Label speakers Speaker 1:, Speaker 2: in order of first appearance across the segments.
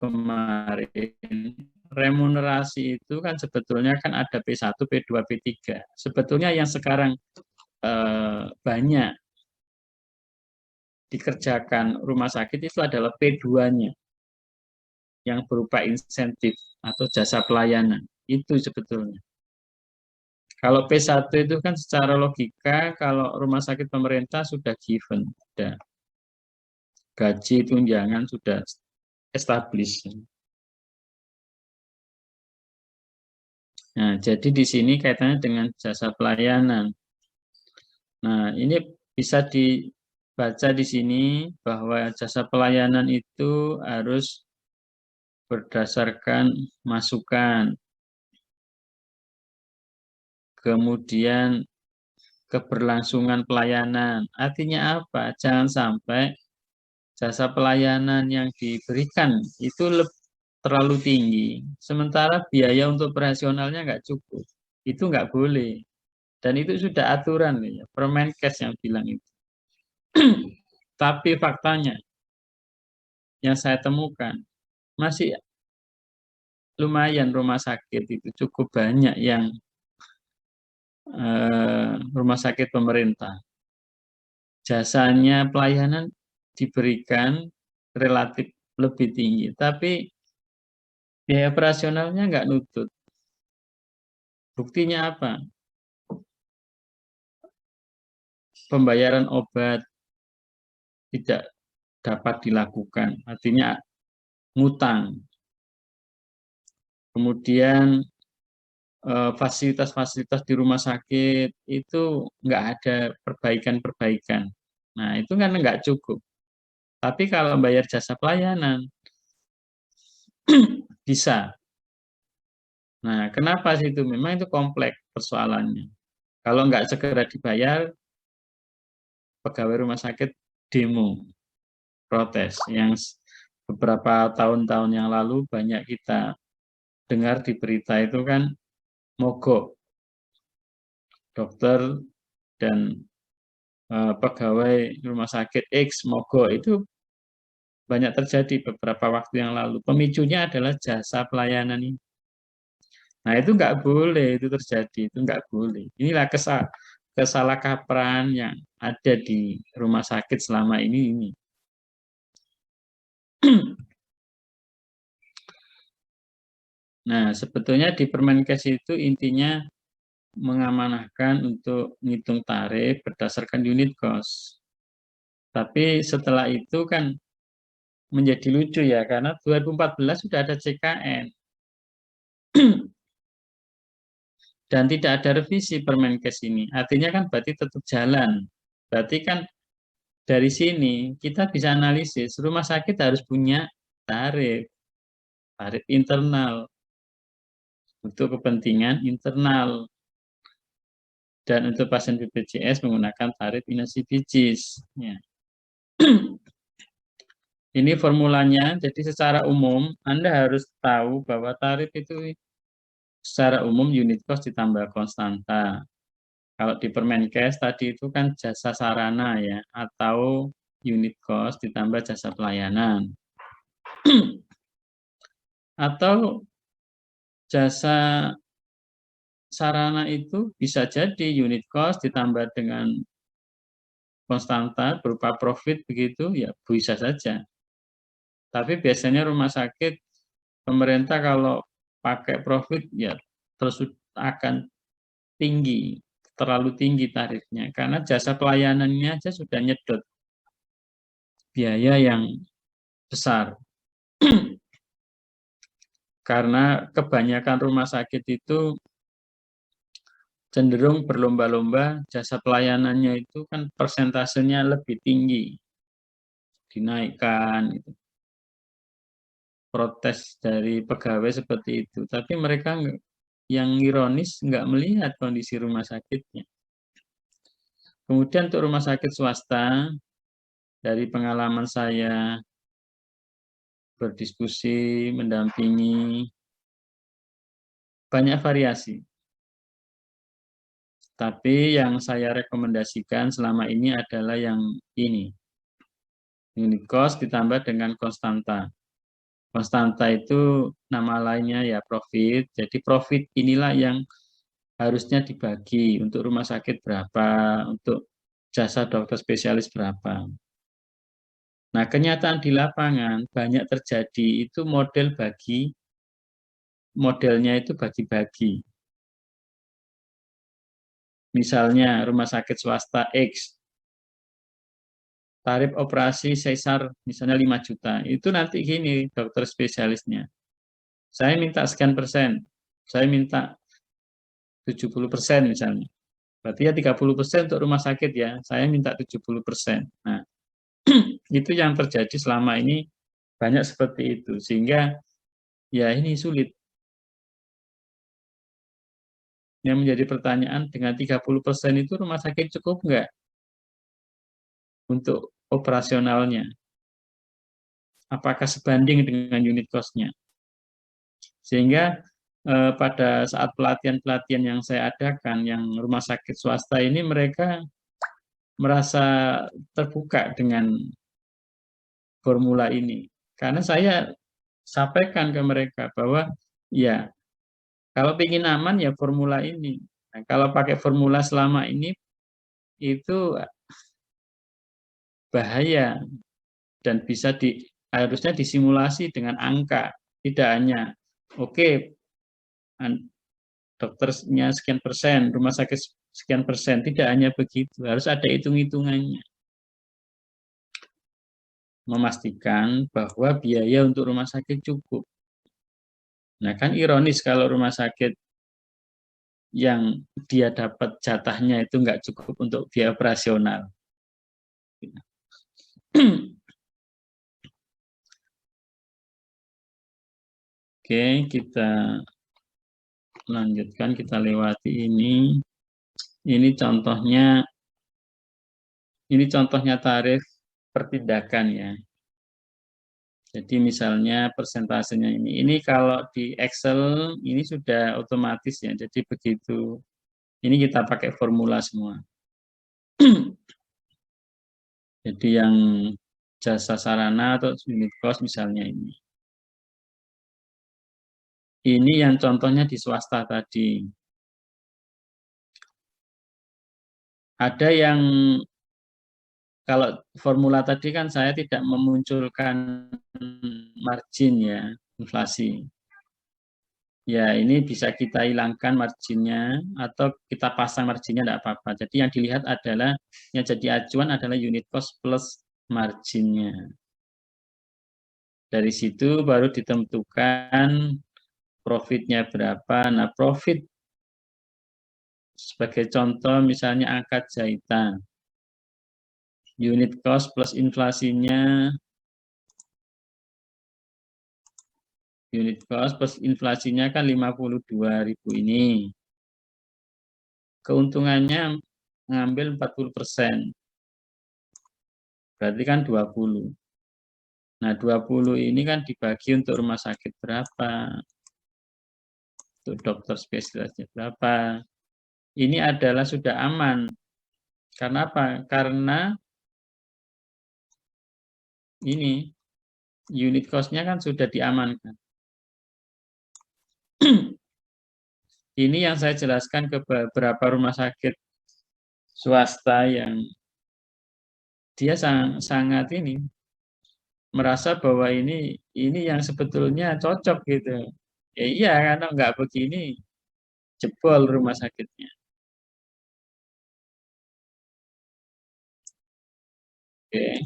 Speaker 1: kemarin, remunerasi itu kan sebetulnya kan ada P1, P2, P3. Sebetulnya yang sekarang banyak dikerjakan rumah sakit itu adalah P2-nya yang berupa insentif atau jasa pelayanan. Itu sebetulnya. Kalau P1 itu kan secara logika kalau rumah sakit pemerintah sudah given, sudah gaji tunjangan sudah established. Nah, jadi di sini kaitannya dengan jasa pelayanan. Nah, ini bisa dibaca di sini bahwa jasa pelayanan itu harus berdasarkan masukan, kemudian keberlangsungan pelayanan. Artinya apa? Jangan sampai jasa pelayanan yang diberikan itu terlalu tinggi, sementara biaya untuk operasionalnya nggak cukup. Itu nggak boleh. Dan itu sudah aturan, ya, Permenkes yang bilang itu. Tapi faktanya yang saya temukan, masih lumayan rumah sakit itu cukup banyak yang rumah sakit pemerintah. Jasanya pelayanan diberikan relatif lebih tinggi, tapi biaya operasionalnya nggak nutut. Buktinya apa? Pembayaran obat tidak dapat dilakukan, artinya ngutang. Kemudian fasilitas-fasilitas di rumah sakit itu nggak ada perbaikan-perbaikan. Nah, itu kan nggak cukup. Tapi kalau bayar jasa pelayanan, bisa. Nah, kenapa sih itu? Memang itu kompleks persoalannya. Kalau nggak segera dibayar, pegawai rumah sakit demo, protes. Yang beberapa tahun-tahun yang lalu banyak kita dengar di berita itu kan mogok dokter dan pegawai rumah sakit X mogok itu banyak terjadi beberapa waktu yang lalu. Pemicunya adalah jasa pelayanan ini. Nah, itu nggak boleh itu terjadi, itu nggak boleh. Inilah kesalah kaprah yang ada di rumah sakit selama ini. Nah, sebetulnya di Permenkes itu intinya mengamanahkan untuk ngitung tarif berdasarkan unit cost. Tapi setelah itu kan menjadi lucu ya, karena 2014 sudah ada CKN. Dan tidak ada revisi Permenkes ini. Artinya kan berarti tetap jalan. Berarti kan dari sini kita bisa analisis rumah sakit harus punya tarif internal untuk kepentingan internal, dan untuk pasien BPJS menggunakan tarif inasibijis. Ya. Ini formulanya, jadi secara umum Anda harus tahu bahwa tarif itu secara umum unit cost ditambah konstanta. Kalau di Permenkes tadi itu kan jasa sarana ya, atau unit cost ditambah jasa pelayanan. Atau jasa sarana itu bisa jadi unit cost ditambah dengan konstanta berupa profit begitu, ya bisa saja. Tapi biasanya rumah sakit pemerintah kalau pakai profit ya terus akan tinggi, terlalu tinggi tarifnya, karena jasa pelayanannya aja sudah nyedot biaya yang besar. Karena kebanyakan rumah sakit itu cenderung berlomba-lomba, jasa pelayanannya itu kan persentasenya lebih tinggi, dinaikkan. Gitu. Protes dari pegawai seperti itu, tapi mereka yang ironis nggak melihat kondisi rumah sakitnya. Kemudian untuk rumah sakit swasta, dari pengalaman saya berdiskusi, mendampingi, banyak variasi. Tapi yang saya rekomendasikan selama ini adalah yang ini. Unit cost ditambah dengan konstanta. Konstanta itu nama lainnya ya profit. Jadi profit inilah yang harusnya dibagi untuk rumah sakit berapa, untuk jasa dokter spesialis berapa. Nah, kenyataan di lapangan banyak terjadi itu modelnya itu bagi-bagi. Misalnya rumah sakit swasta X, tarif operasi sesar misalnya 5 juta. Itu nanti gini dokter spesialisnya. Saya minta sekian persen, saya minta 70% misalnya. Berarti ya 30% untuk rumah sakit ya, saya minta 70%. Nah, itu yang terjadi selama ini banyak seperti itu. Sehingga ya ini sulit. Yang menjadi pertanyaan dengan 30% itu rumah sakit cukup nggak untuk operasionalnya? Apakah sebanding dengan unit cost-nya? Sehingga pada saat pelatihan-pelatihan yang saya adakan, yang rumah sakit swasta ini mereka merasa terbuka dengan formula ini. Karena saya sampaikan ke mereka bahwa ya kalau ingin aman ya formula ini. Nah, kalau pakai formula selama ini itu bahaya dan harusnya disimulasi dengan angka, tidak hanya oke dokternya sekian persen, rumah sakit sekian persen, tidak hanya begitu, harus ada hitung-hitungannya. Memastikan bahwa biaya untuk rumah sakit cukup. Nah, kan ironis kalau rumah sakit yang dia dapat jatahnya itu nggak cukup untuk biaya operasional. Oke, kita lanjutkan, kita lewati ini. Ini contohnya tarif pertindakan ya. Jadi misalnya persentasenya ini kalau di Excel ini sudah otomatis ya. Jadi begitu ini kita pakai formula semua. Jadi yang jasa sarana atau unit cost misalnya ini. Ini yang contohnya di swasta tadi. Ada yang kalau formula tadi kan saya tidak memunculkan margin ya, inflasi. Ya, ini bisa kita hilangkan marginnya atau kita pasang marginnya tidak apa-apa. Jadi yang dilihat adalah, yang jadi acuan adalah unit cost plus marginnya. Dari situ baru ditentukan profitnya berapa. Nah, profit sebagai contoh misalnya angkat jahitan. Unit cost plus inflasinya, unit cost plus inflasinya kan 52.000 ini. Keuntungannya ngambil 40%. Berarti kan 20. Nah, 20 ini kan dibagi untuk rumah sakit berapa, untuk dokter spesialisnya berapa. Ini adalah sudah aman. Karena apa? Karena ini unit cost-nya kan sudah diamankan. Ini yang saya jelaskan ke beberapa rumah sakit swasta yang dia sangat ini merasa bahwa ini yang sebetulnya cocok gitu. Ya iya, karena nggak begini jebol rumah sakitnya. Oke.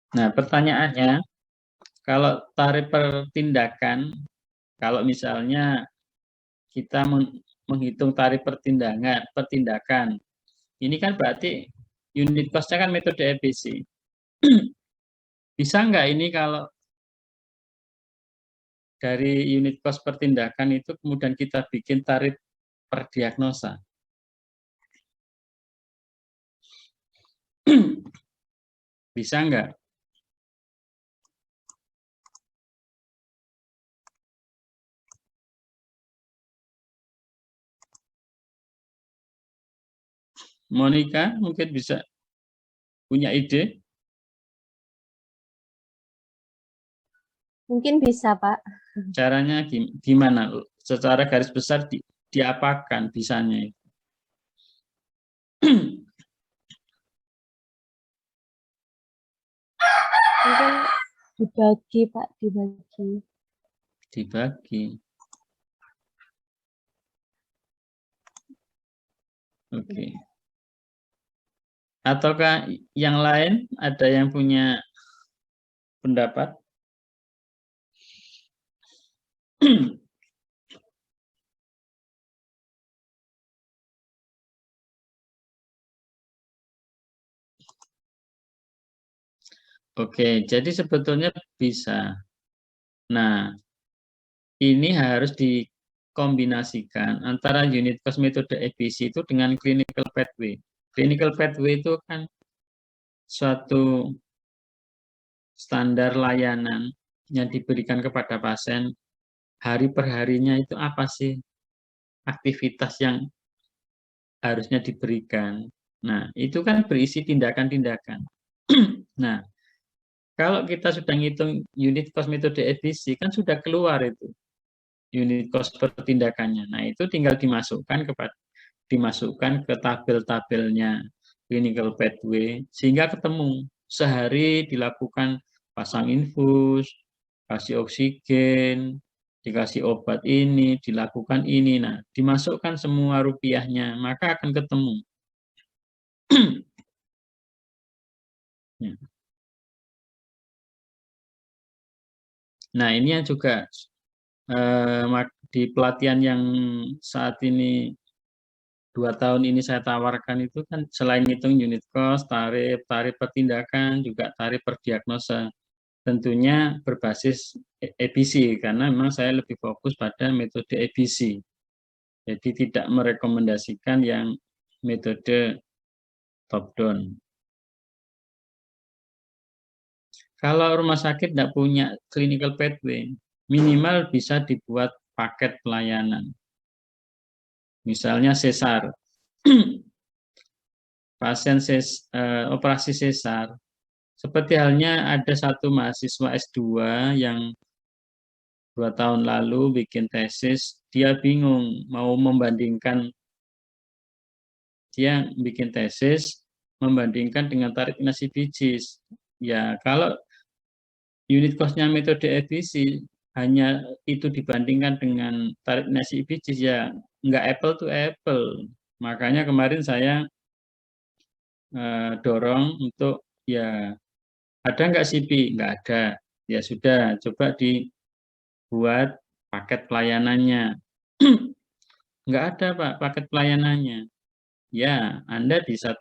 Speaker 1: Nah, pertanyaannya, kalau tarif per tindakan, kalau misalnya kita menghitung tarif pertindakan, ini kan berarti unit cost-nya kan metode EBC. Bisa nggak ini kalau dari unit cost pertindakan itu kemudian kita bikin tarif per diagnosa? Bisa nggak? Monica mungkin bisa. Punya ide?
Speaker 2: Mungkin bisa, Pak.
Speaker 1: Caranya gimana? Secara garis besar diapakan bisanya itu?
Speaker 2: Mungkin dibagi, Pak, dibagi.
Speaker 1: Dibagi. Oke. Ataukah yang lain ada yang punya pendapat? Oke, jadi sebetulnya bisa. Nah, ini harus dikombinasikan antara unit cost metode EBC itu dengan clinical pathway. Clinical pathway itu kan suatu standar layanan yang diberikan kepada pasien hari per harinya itu apa sih aktivitas yang harusnya diberikan. Nah, itu kan berisi tindakan-tindakan. Nah, kalau kita sudah ngitung unit cost metode EBC kan sudah keluar itu unit cost per tindakannya. Nah, itu tinggal dimasukkan ke tabel-tabelnya clinical pathway sehingga ketemu sehari dilakukan pasang infus, kasih oksigen, dikasih obat ini, dilakukan ini. Nah, dimasukkan semua rupiahnya, maka akan ketemu. Ya. Nah, ini yang juga di pelatihan yang saat ini 2 tahun ini saya tawarkan itu kan selain hitung unit cost, tarif per tindakan, juga tarif per diagnosa. Tentunya berbasis EBC karena memang saya lebih fokus pada metode EBC. Jadi tidak merekomendasikan yang metode top down. Kalau rumah sakit tidak punya clinical pathway, minimal bisa dibuat paket pelayanan. Misalnya sesar. Pasien operasi sesar. Seperti halnya ada satu mahasiswa S2 yang 2 tahun lalu bikin tesis, dia bingung mau membandingkan, dia bikin tesis membandingkan dengan tarif inasi bijis. Ya, kalau unit cost-nya metode EBC hanya itu dibandingkan dengan tarif inasi bijis, ya nggak apple to apple. Makanya kemarin saya dorong untuk ya ada nggak CP? Nggak ada. Ya sudah, coba dibuat paket pelayanannya. Nggak ada, Pak, paket pelayanannya. Ya, Anda bisa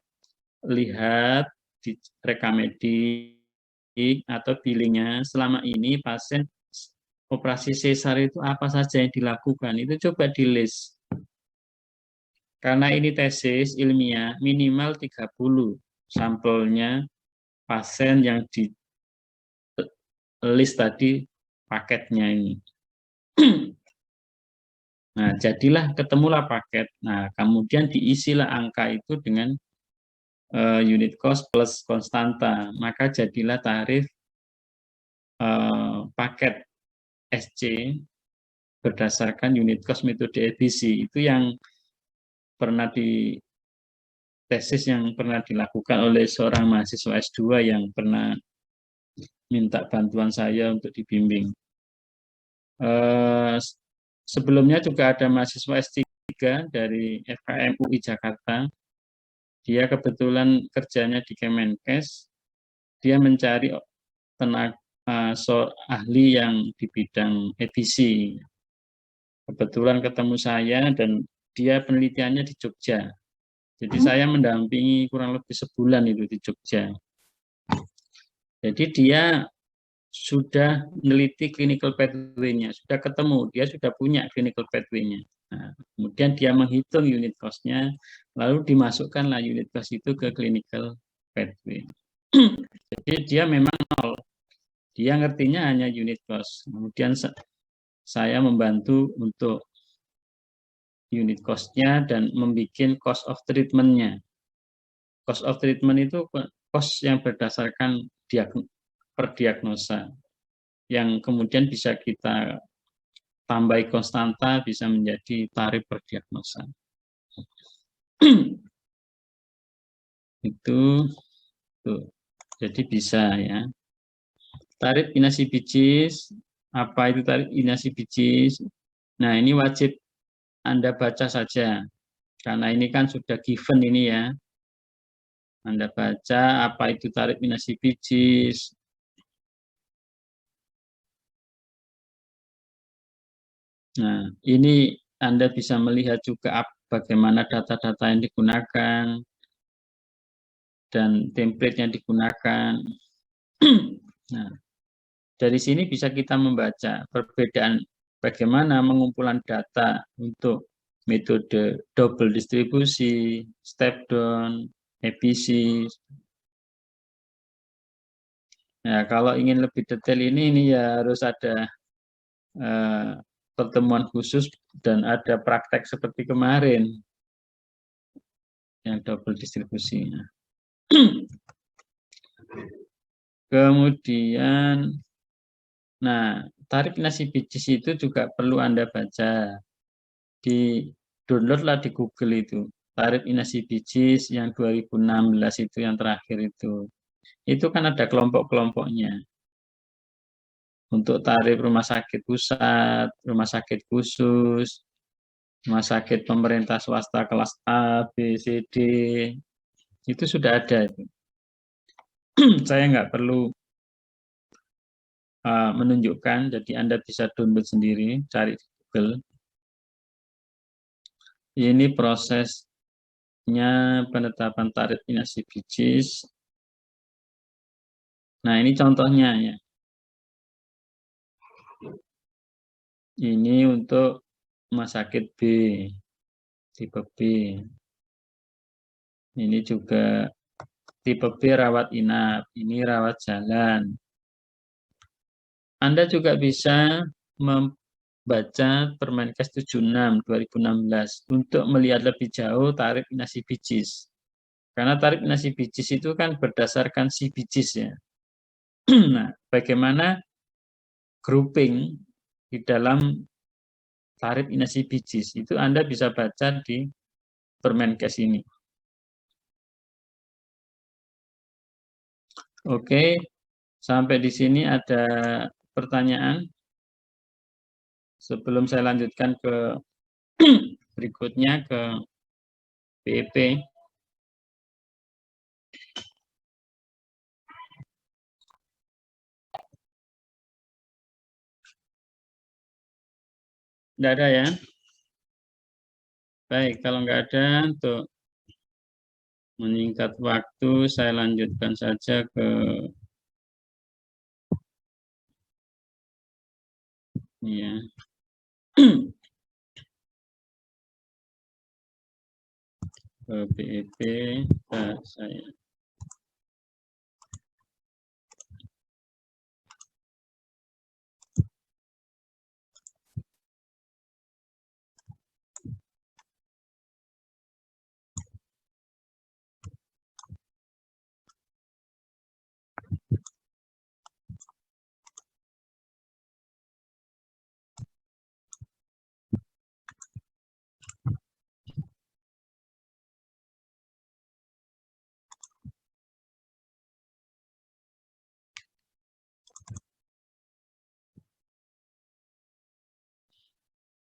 Speaker 1: lihat di rekam medik atau billingnya selama ini pasien operasi sesar itu apa saja yang dilakukan. Itu coba di list. Karena ini tesis ilmiah, minimal 30 sampelnya pasien yang di list tadi paketnya ini. Nah, jadilah ketemulah paket. Nah, kemudian diisilah angka itu dengan unit cost plus konstanta. Maka jadilah tarif paket SC berdasarkan unit cost metode EBC. Itu yang pernah tesis yang pernah dilakukan oleh seorang mahasiswa S2 yang pernah minta bantuan saya untuk dibimbing. Sebelumnya juga ada mahasiswa S3 dari FKM UI Jakarta. Dia kebetulan kerjanya di Kemenkes. Dia mencari tenaga ahli yang di bidang EBC. Kebetulan ketemu saya dan dia penelitiannya di Jogja. Jadi saya mendampingi kurang lebih sebulan itu di Jogja. Jadi dia sudah meneliti clinical pathway-nya, sudah ketemu, dia sudah punya clinical pathway-nya. Nah, kemudian dia menghitung unit cost-nya, lalu dimasukkanlah unit cost itu ke clinical pathway. Jadi dia memang nol, dia ngertinya hanya unit cost. Kemudian saya membantu untuk unit cost-nya dan membuat cost of treatment-nya. Cost of treatment itu kos yang berdasarkan perdiagnosa, yang kemudian bisa kita tambahi konstanta, bisa menjadi tarif perdiagnosa. Itu tuh. Jadi bisa ya. Tarif inasi bijis, apa itu tarif inasi bijis? Nah, ini wajib Anda baca saja, karena ini kan sudah given ini ya. Anda baca apa itu tarif inasi bijis. Nah, ini Anda bisa melihat juga bagaimana data-data yang digunakan dan template yang digunakan. Nah, dari sini bisa kita membaca perbedaan bagaimana pengumpulan data untuk metode double distribusi, step down, EPC. Nah, kalau ingin lebih detail ini ya harus ada pertemuan khusus dan ada praktek seperti kemarin yang double distribusinya. Kemudian, nah, tarif inasi bijis itu juga perlu Anda baca. Di downloadlah di Google itu. Tarif inasi bijis yang 2016 itu yang terakhir itu. Itu kan ada kelompok-kelompoknya. Untuk tarif rumah sakit pusat, rumah sakit khusus, rumah sakit pemerintah swasta kelas A, B, C, D, itu sudah ada itu. Saya nggak perlu menunjukkan, jadi Anda bisa download sendiri, cari di Google. Ini prosesnya penetapan tarif inasi bijis. Nah, ini contohnya ya. Ini untuk rumah sakit B, tipe B. Ini juga tipe B rawat inap, ini rawat jalan. Anda juga bisa membaca Permenkes 76 2016 untuk melihat lebih jauh tarif inasi bijis. Karena tarif inasi bijis itu kan berdasarkan si bijis ya. Nah, bagaimana grouping di dalam tarif inasi bijis itu Anda bisa baca di Permenkes ini. Oke, sampai di sini ada pertanyaan sebelum saya lanjutkan ke berikutnya ke BEP. Tidak ada ya? Baik, kalau nggak ada, untuk menyingkat waktu, saya lanjutkan saja ke ya. Ke BEP saya